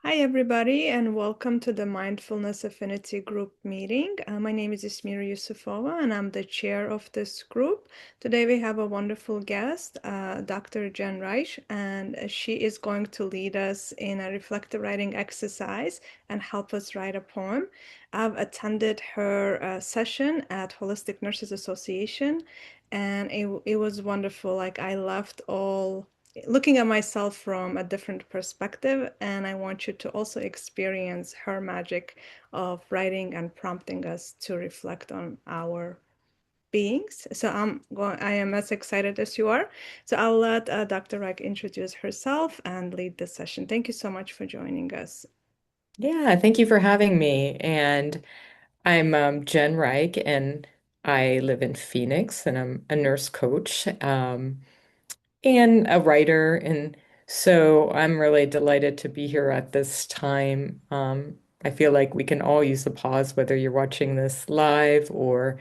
Hi, everybody, and welcome to the Mindfulness Affinity group meeting. My name is Ismira Yusufova, and I'm the chair of this group. Today, we have a wonderful guest, Dr. Jen Reich, and she is going to lead us in a reflective writing exercise and help us write a poem. I've attended her session at Holistic Nurses Association, and it was wonderful. Like, I left all looking at myself from a different perspective, and I want you to also experience her magic of writing and prompting us to reflect on our beings. So I am as excited as you are. So I'll let Dr. Reich introduce herself and lead the session. Thank you so much for joining us. Yeah, thank you for having me. And I'm Jen Reich, and I live in Phoenix, and I'm a nurse coach and a writer. And so I'm really delighted to be here at this time. I feel like we can all use a pause, whether you're watching this live or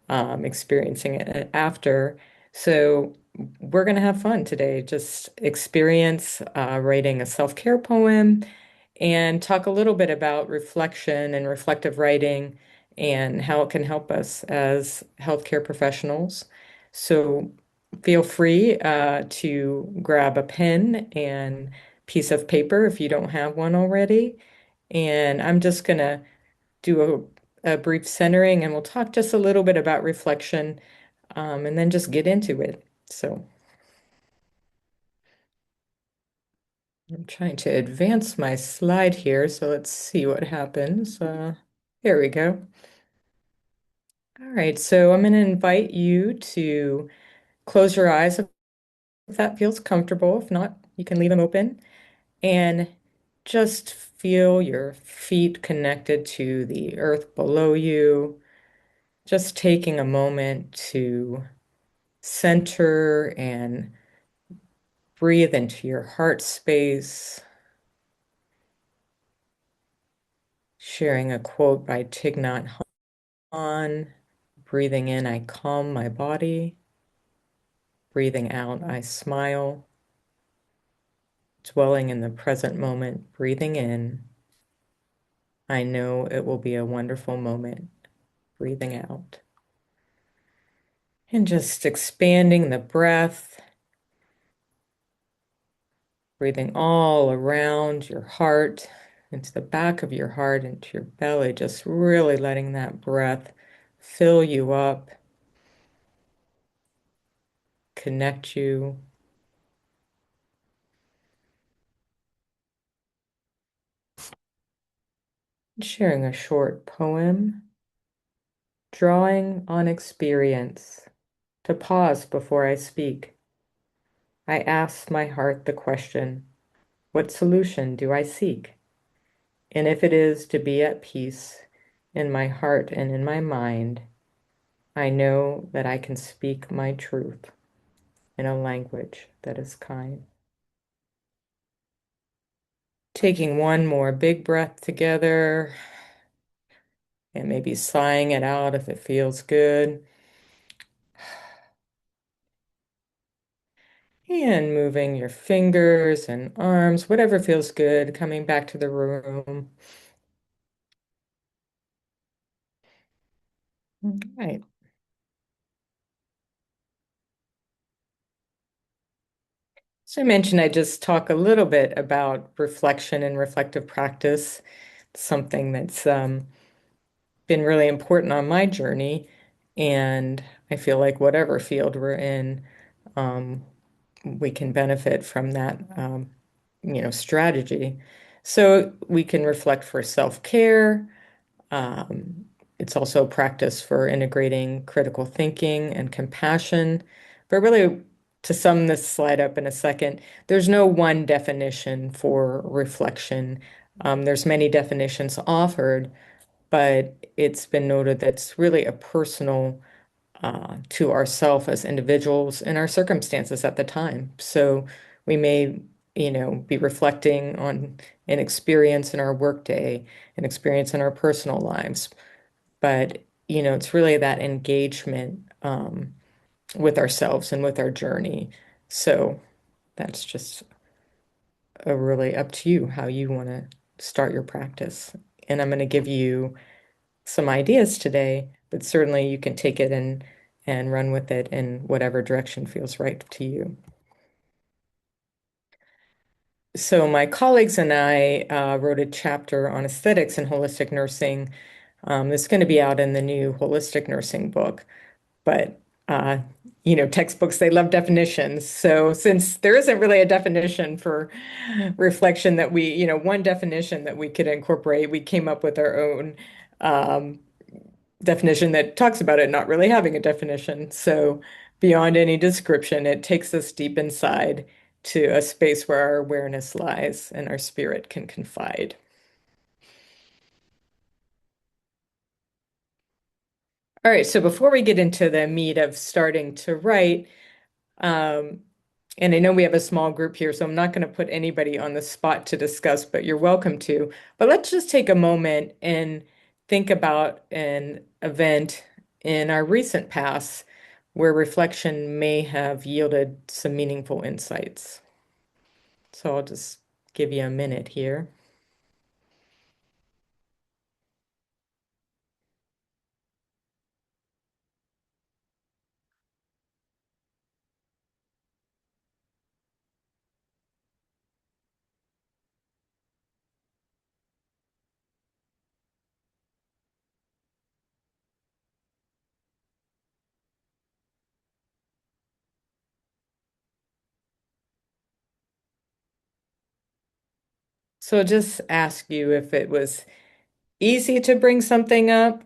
experiencing it after. So we're going to have fun today. Just experience writing a self-care poem and talk a little bit about reflection and reflective writing and how it can help us as healthcare professionals. So feel free to grab a pen and piece of paper if you don't have one already. And I'm just going to do a brief centering and we'll talk just a little bit about reflection and then just get into it. So I'm trying to advance my slide here, so let's see what happens. There we go. All right, so I'm going to invite you to close your eyes if that feels comfortable. If not, you can leave them open and just feel your feet connected to the earth below you. Just taking a moment to center and breathe into your heart space. Sharing a quote by Thich Nhat Hanh. Breathing in, I calm my body. Breathing out, I smile. Dwelling in the present moment, breathing in, I know it will be a wonderful moment. Breathing out. And just expanding the breath, breathing all around your heart, into the back of your heart, into your belly, just really letting that breath fill you up, connect you. Sharing a short poem, drawing on experience, to pause before I speak. I ask my heart the question, what solution do I seek? And if it is to be at peace in my heart and in my mind, I know that I can speak my truth in a language that is kind. Taking one more big breath together and maybe sighing it out if it feels good. And moving your fingers and arms, whatever feels good, coming back to the room. All right. So I mentioned I just talk a little bit about reflection and reflective practice, something that's been really important on my journey. And I feel like whatever field we're in, um, we can benefit from that, strategy. So we can reflect for self-care. Um, it's also a practice for integrating critical thinking and compassion. But really, to sum this slide up in a second, there's no one definition for reflection. There's many definitions offered, but it's been noted that it's really a personal to ourself as individuals and our circumstances at the time. So we may, be reflecting on an experience in our workday, an experience in our personal lives. But, it's really that engagement with ourselves and with our journey. So that's just a really up to you how you want to start your practice. And I'm going to give you some ideas today, but certainly you can take it and run with it in whatever direction feels right to you. So my colleagues and I wrote a chapter on aesthetics and holistic nursing. It's going to be out in the new holistic nursing book, but uh, textbooks, they love definitions. So since there isn't really a definition for reflection that one definition that we could incorporate, we came up with our own um, definition that talks about it not really having a definition. So beyond any description, it takes us deep inside to a space where our awareness lies and our spirit can confide. All right, so before we get into the meat of starting to write, um, and I know we have a small group here, so I'm not going to put anybody on the spot to discuss, but you're welcome to. But let's just take a moment and think about an event in our recent past where reflection may have yielded some meaningful insights. So I'll just give you a minute here. So I'll just ask you if it was easy to bring something up,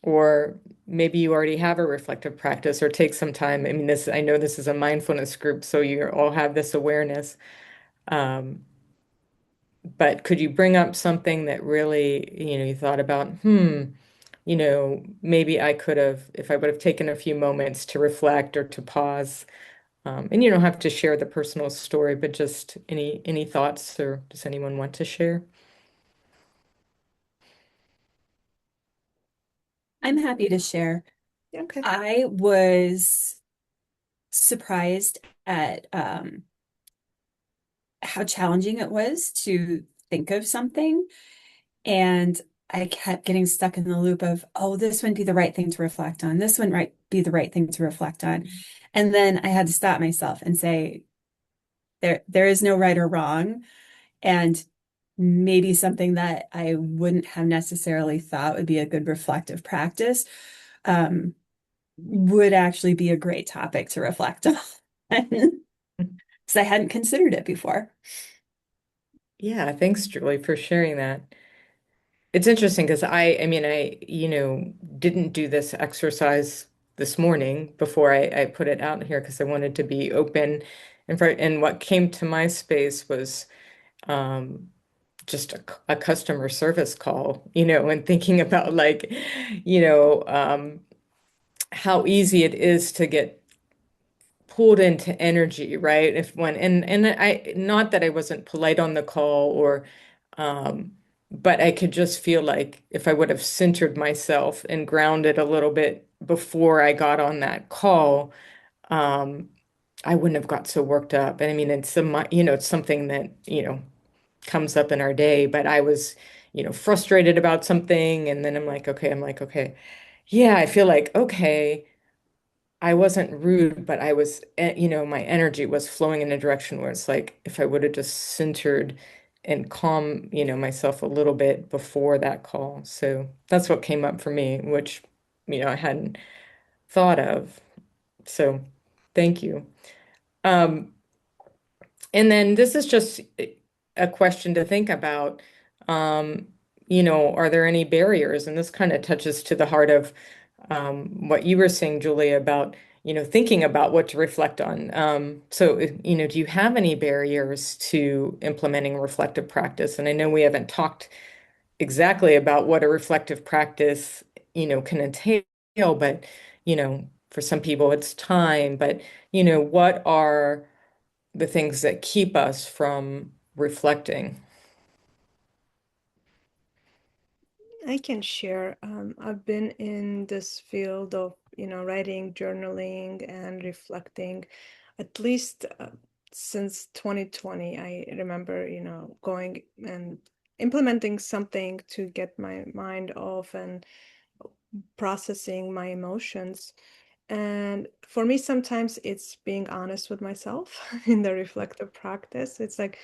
or maybe you already have a reflective practice or take some time. I mean, I know this is a mindfulness group, so you all have this awareness. Um, but could you bring up something that really, you thought about, maybe I could have, if I would have taken a few moments to reflect or to pause. And you don't have to share the personal story, but just any thoughts, or does anyone want to share? I'm happy to share. Okay. I was surprised at how challenging it was to think of something. And I kept getting stuck in the loop of, oh, this wouldn't be the right thing to reflect on. This wouldn't be the right thing to reflect on. And then I had to stop myself and say, there is no right or wrong. And maybe something that I wouldn't have necessarily thought would be a good reflective practice. Um, would actually be a great topic to reflect on because I hadn't considered it before. Yeah, thanks, Julie, for sharing that. It's interesting because I mean, didn't do this exercise this morning before I put it out here because I wanted to be open. And what came to my space was um, just a customer service call, and thinking about like, how easy it is to get pulled into energy, right? If when and I not that I wasn't polite on the call or but I could just feel like if I would have centered myself and grounded a little bit before I got on that call, um, I wouldn't have got so worked up. And I mean, it's something that, comes up in our day, but I was, frustrated about something. And then I'm like, okay, yeah, I feel like, okay, I wasn't rude, but my energy was flowing in a direction where it's like if I would have just centered and calm, myself a little bit before that call. So that's what came up for me, which, I hadn't thought of. So thank you. Um, and then this is just a question to think about. Um, are there any barriers? And this kind of touches to the heart of what you were saying, Julia, about, thinking about what to reflect on. So, do you have any barriers to implementing reflective practice? And I know we haven't talked exactly about what a reflective practice, can entail, but, for some people it's time, but, what are the things that keep us from reflecting? I can share. I've been in this field of, writing, journaling, and reflecting at least since 2020, I remember, going and implementing something to get my mind off and processing my emotions. And for me, sometimes it's being honest with myself in the reflective practice. It's like,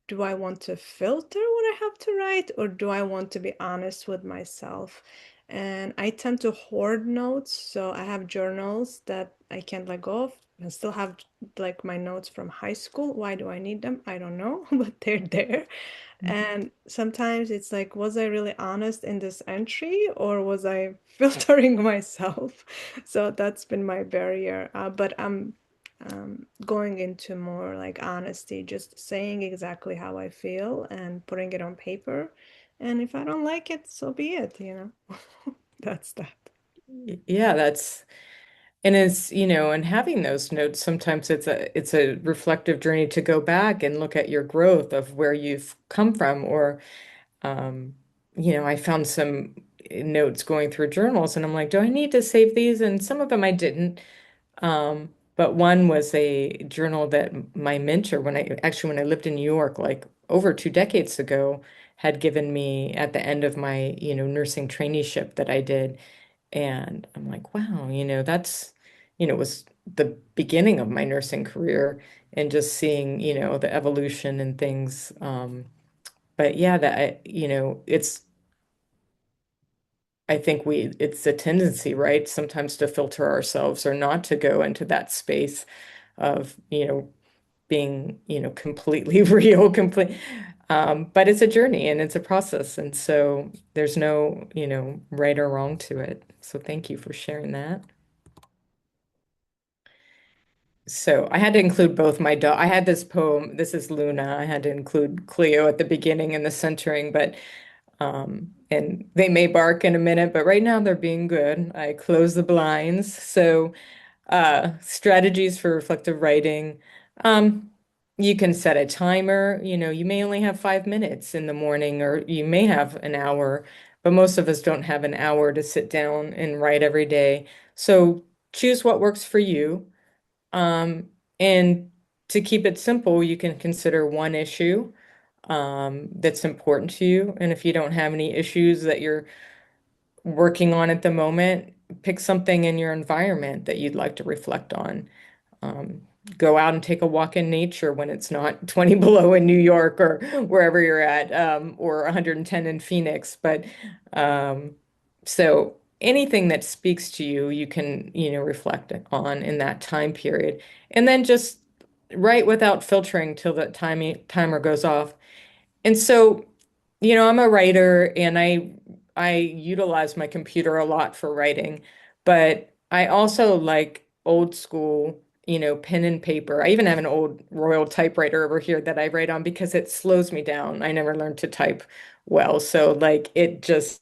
do I want to filter what I have to write, or do I want to be honest with myself? And I tend to hoard notes. So I have journals that I can't let go of. I still have like my notes from high school. Why do I need them? I don't know, but they're there. And sometimes it's like, was I really honest in this entry, or was I filtering myself? So that's been my barrier. But I'm going into more like honesty, just saying exactly how I feel and putting it on paper. And if I don't like it, so be it. That's that. Yeah, and and having those notes, sometimes it's a reflective journey to go back and look at your growth of where you've come from, or um, I found some notes going through journals and I'm like, do I need to save these? And some of them I didn't. But one was a journal that my mentor, when I lived in New York, like over 2 decades ago, had given me at the end of my, nursing traineeship that I did. And I'm like, wow, it was the beginning of my nursing career and just seeing, the evolution and things. But yeah, I think it's a tendency, right? Sometimes to filter ourselves or not to go into that space of, being, completely real, complete. But it's a journey and it's a process. And so there's no, right or wrong to it. So thank you for sharing that. So I had to include both my dog. I had this poem. This is Luna. I had to include Cleo at the beginning and the centering, but and they may bark in a minute, but right now they're being good. I close the blinds. So strategies for reflective writing. Um, you can set a timer. You may only have 5 minutes in the morning, or you may have an hour, but most of us don't have an hour to sit down and write every day. So choose what works for you. Um, and to keep it simple, you can consider one issue that's important to you. And if you don't have any issues that you're working on at the moment, pick something in your environment that you'd like to reflect on. Um, Go out and take a walk in nature when it's not 20 below in New York or wherever you're at, or 110 in Phoenix. But um, so anything that speaks to you, you can, reflect on in that time period. And then just write without filtering till the timer goes off. And so, I'm a writer and I utilize my computer a lot for writing, but I also like old school, pen and paper. I even have an old Royal typewriter over here that I write on because it slows me down. I never learned to type well, so like it just,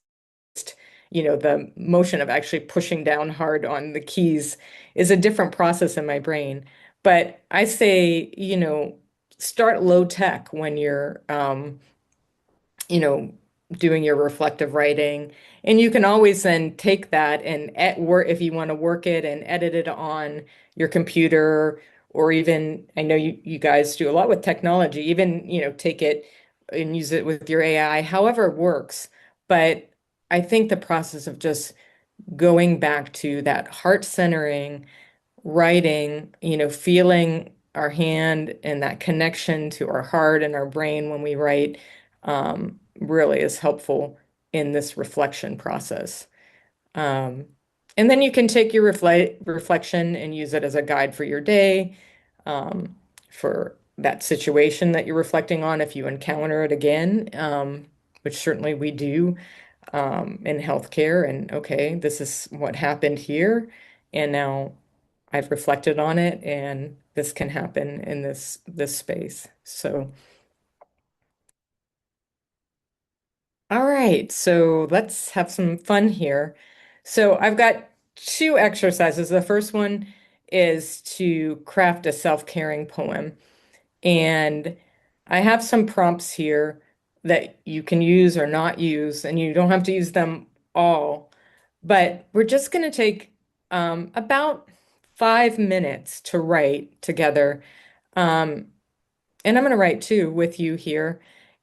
the motion of actually pushing down hard on the keys is a different process in my brain. But I say, start low tech when you're you know, doing your reflective writing. And you can always then take that and work if you want to work it and edit it on your computer, or even I know you guys do a lot with technology, even, take it and use it with your AI, however it works. But I think the process of just going back to that heart centering writing, feeling our hand and that connection to our heart and our brain when we write, really is helpful in this reflection process. Um, and then you can take your reflection and use it as a guide for your day, um, for that situation that you're reflecting on if you encounter it again, which certainly we do, in healthcare. And okay, this is what happened here. And now I've reflected on it, and this can happen in this space. So, all right, so let's have some fun here. So I've got two exercises. The first one is to craft a self-caring poem. And I have some prompts here that you can use or not use, and you don't have to use them all. But we're just going to take about 5 minutes to write together. and I'm going to write too with you here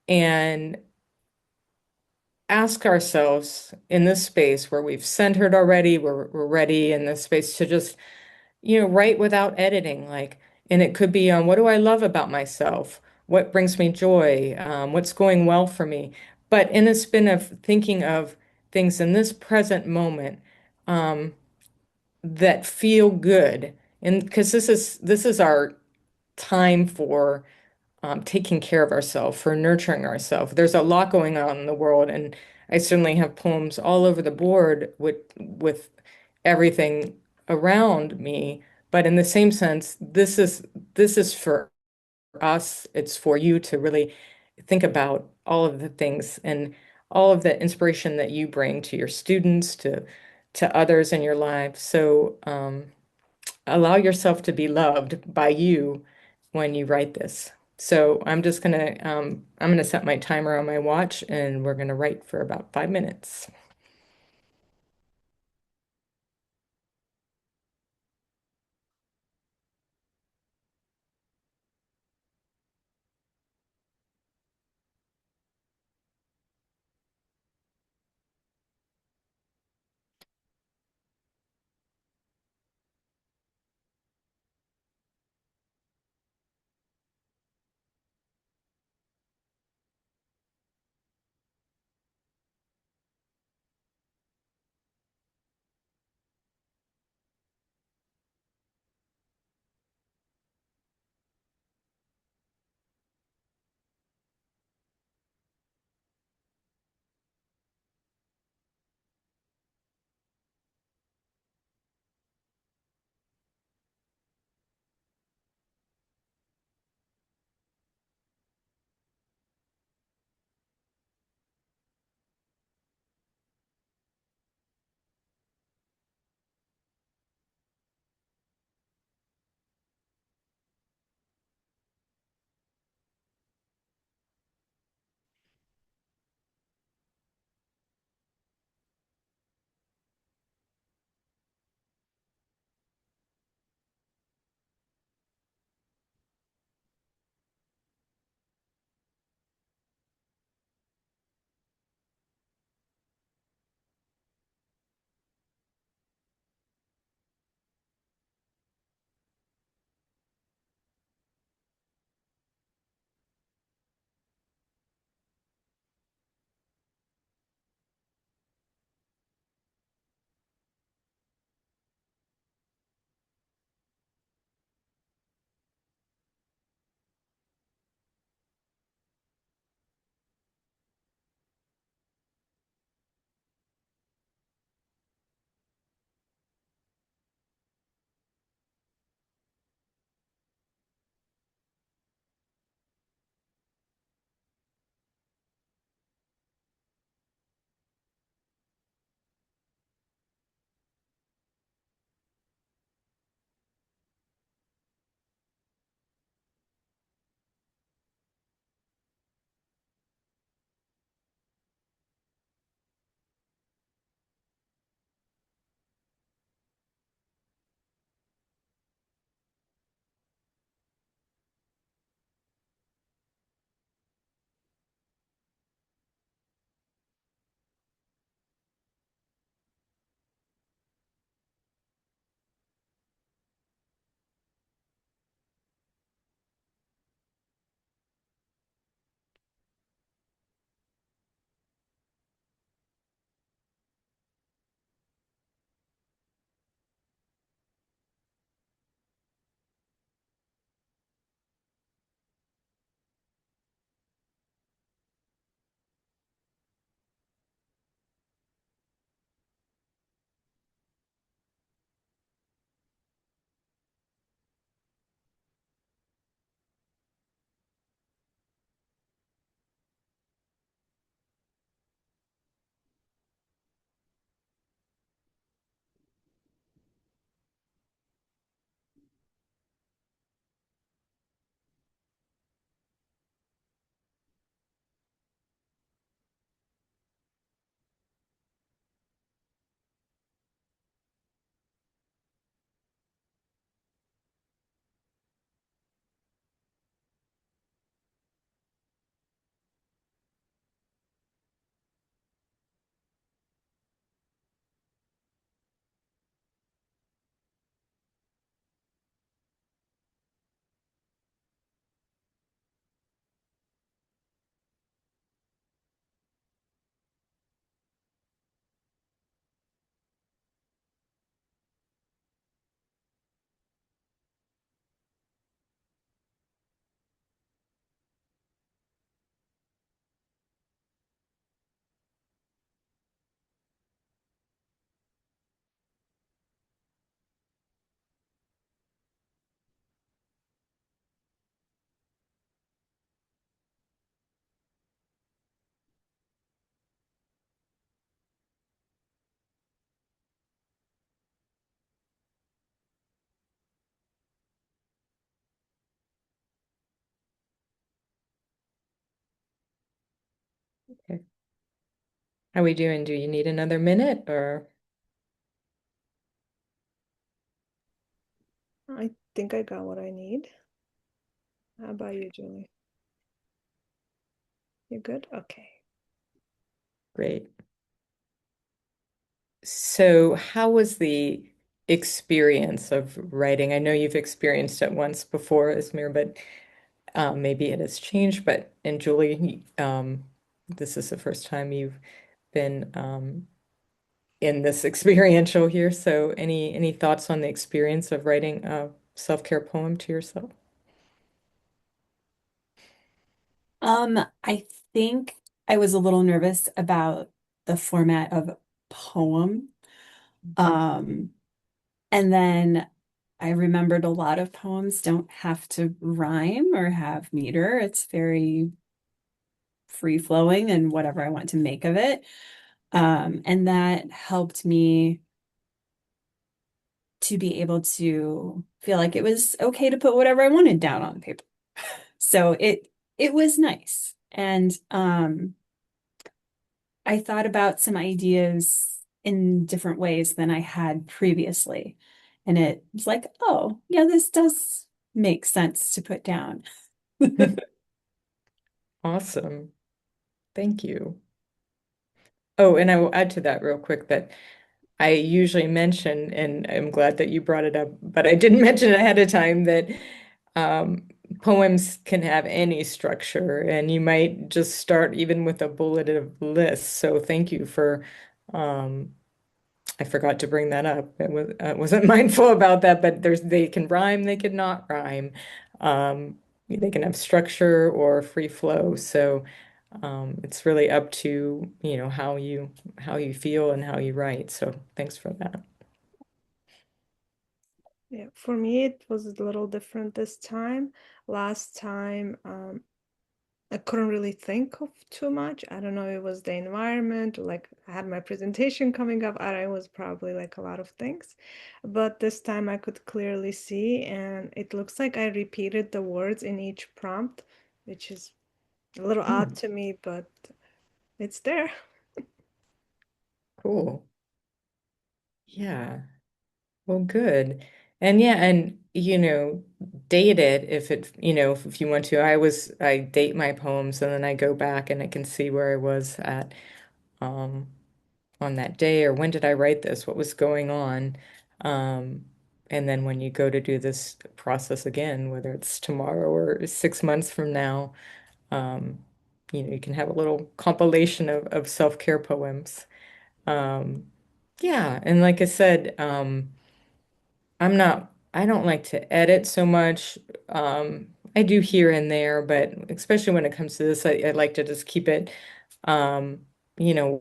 and ask ourselves in this space where we've centered already, we're ready in this space to just, write without editing. Like, and it could be what do I love about myself? What brings me joy? What's going well for me? But in a spin of thinking of things in this present moment um, that feel good, and because this is our time for taking care of ourselves, for nurturing ourselves. There's a lot going on in the world, and I certainly have poems all over the board with everything around me. But in the same sense, this is for us. It's for you to really think about all of the things and all of the inspiration that you bring to your students, to others in your life. So allow yourself to be loved by you when you write this. So I'm gonna set my timer on my watch and we're gonna write for about 5 minutes. Okay. How are we doing? Do you need another minute or I think I got what I need. How about you, Julie? You good? Okay. great? So, how was the experience of writing? I know you've experienced it once before, Ismir, but maybe it has changed. But and Julie, this is the first time you've been in this experiential here. So, any thoughts on the experience of writing a self-care poem to yourself? I think I was a little nervous about the format of poem. Um, and then I remembered a lot of poems don't have to rhyme or have meter. It's very free flowing and whatever I want to make of it. And that helped me to be able to feel like it was okay to put whatever I wanted down on paper. So it was nice. And I thought about some ideas in different ways than I had previously. And it was like, oh, yeah, this does make sense to put down. Awesome. Thank you. Oh, and I will add to that real quick that I usually mention, and I'm glad that you brought it up, but I didn't mention it ahead of time that um, poems can have any structure, and you might just start even with a bulleted list. So thank you for, um, I forgot to bring that up. I wasn't mindful about that, but they can rhyme, they can not rhyme. They can have structure or free flow. So it's really up to, how you feel and how you write. So thanks for that. Yeah, for me, it was a little different this time. Last time, I couldn't really think of too much. I don't know, it was the environment, or like I had my presentation coming up, and it was probably like a lot of things. But this time I could clearly see, and it looks like I repeated the words in each prompt, which is a little odd Hmm, to me, but it's there. cool. Yeah. Well, good. And yeah, and date it if if you want to. I date my poems and then I go back and I can see where I was at um on that day or when did I write this? What was going on? Um and then when you go to do this process again, whether it's tomorrow or 6 months from now, um, you can have a little compilation of self-care poems. Um yeah, and like I said, I don't like to edit so much. I do here and there, but especially when it comes to this, I like to just keep it, um,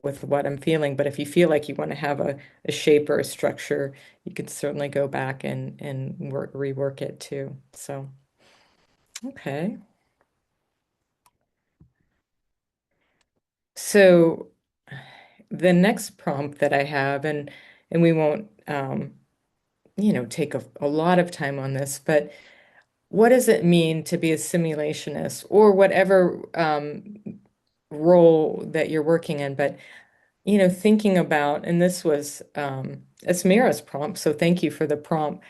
with what I'm feeling. But if you feel like you want to have a shape or a structure, you can certainly go back and rework it too. So, okay. So the next prompt that I have, and we won't, take a lot of time on this, but what does it mean to be a simulationist or whatever role that you're working in? But, thinking about, and this was Asmira's prompt, so thank you for the prompt,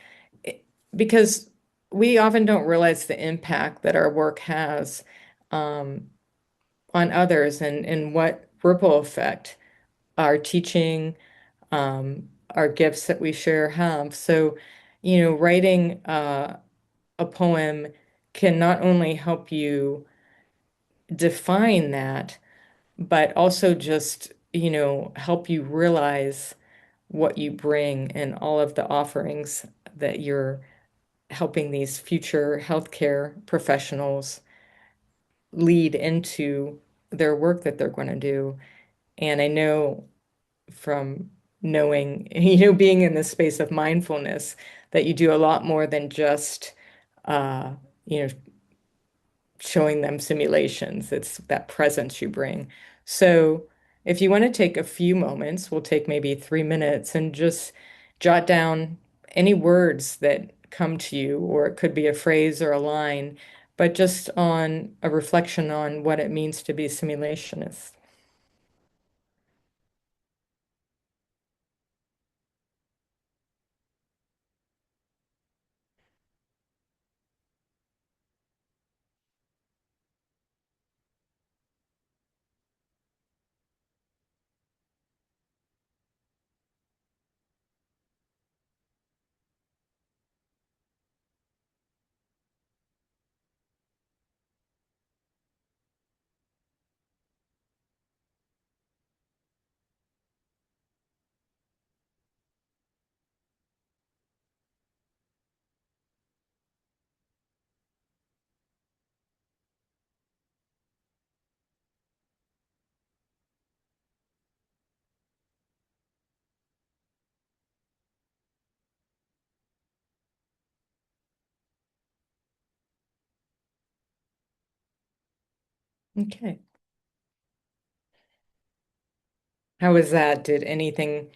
it- because we often don't realize the impact that our work has um, on others and what ripple effect our teaching, our gifts that we share have. So, writing a poem can not only help you define that, but also just, help you realize what you bring and all of the offerings that you're helping these future healthcare professionals lead into their work that they're going to do. And I know from knowing, being in the space of mindfulness, that you do a lot more than just, uh, you know, showing them simulations. It's that presence you bring. So if you want to take a few moments, we'll take maybe 3 minutes and just jot down any words that come to you, or it could be a phrase or a line, but just on a reflection on what it means to be a simulationist. Okay. How was that? Did anything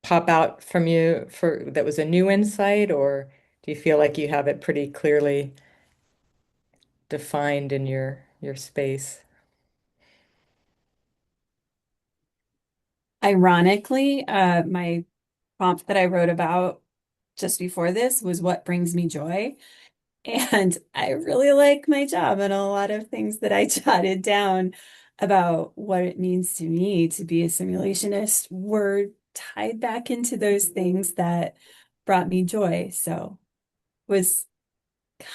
pop out from you for that was a new insight, or do you feel like you have it pretty clearly defined in your space? Ironically, my prompt that I wrote about just before this was what brings me joy. And I really like my job, and a lot of things that I jotted down about what it means to me to be a simulationist were tied back into those things that brought me joy. So it was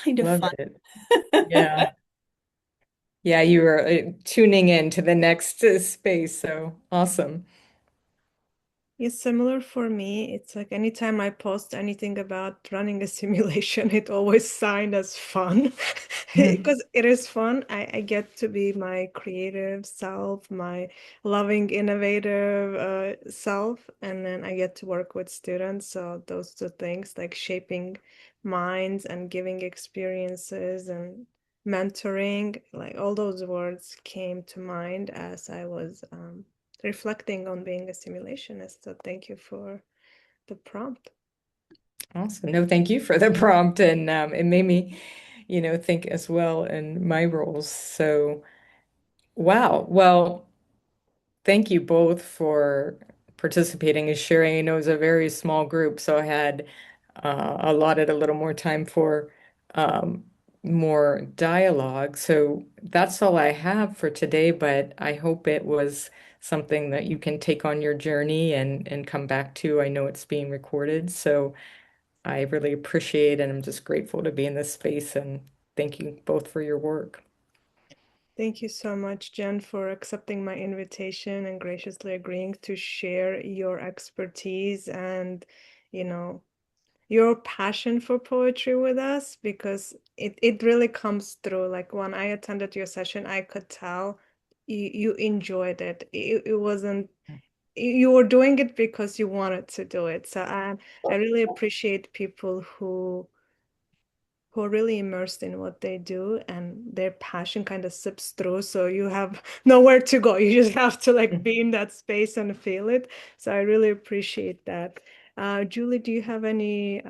kind of Love fun. it. Yeah. Yeah, you were tuning in to the next space, so awesome. It's similar for me. It's like anytime I post anything about running a simulation, it always signed as fun because it is fun. I get to be my creative self, my loving, innovative self, and then I get to work with students. So those two things, like shaping minds and giving experiences and mentoring, like all those words came to mind as I was reflecting on being a simulationist. So thank you for the prompt. Awesome. No, thank you for the prompt, and it made me, think as well in my roles. So, wow. Well, thank you both for participating and sharing. I know it was a very small group, so I had allotted a little more time for um, more dialogue. So that's all I have for today, but I hope it was something that you can take on your journey and come back to. I know it's being recorded, so I really appreciate and I'm just grateful to be in this space and thank you both for your work. Thank you so much, Jen, for accepting my invitation and graciously agreeing to share your expertise and, you know, your passion for poetry with us because it really comes through. Like when I attended your session, I could tell you enjoyed it. It wasn't you were doing it because you wanted to do it. So I really appreciate people who are really immersed in what they do and their passion kind of sips through. So you have nowhere to go. You just have to like be in that space and feel it. So I really appreciate that. Julie, do you have any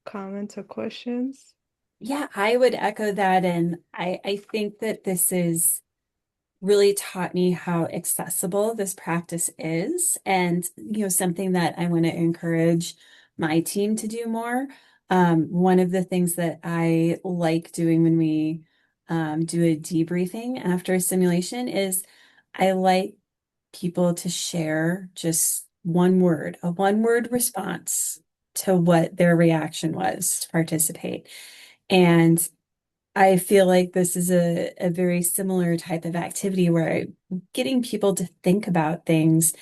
comments or questions? Yeah, I would echo that. And I think that this is really taught me how accessible this practice is, and something that I want to encourage my team to do more. One of the things that I like doing when we do a debriefing after a simulation is I like people to share just a one word response to what their reaction was to participate. And I feel like this is a very similar type of activity where getting people to think about things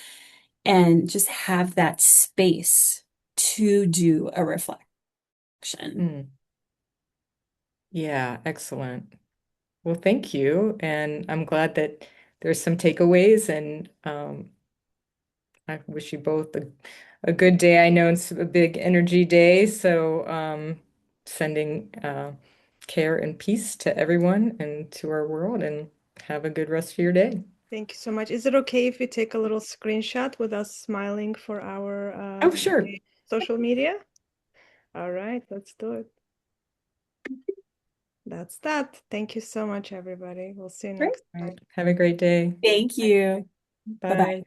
and just have that space to do a reflection. Mm, yeah, excellent. Well, thank you. And I'm glad that there's some takeaways and I wish you both a good day. I know it's a big energy day, so sending care and peace to everyone and to our world, and have a good rest of your day. Thank you so much. Is it okay if we take a little screenshot with us smiling for our Oh, sure. social media? All right, let's do it. That's that. Thank you so much, everybody. We'll see you Great. next time. Have a great day. Thank you. Bye bye. Bye.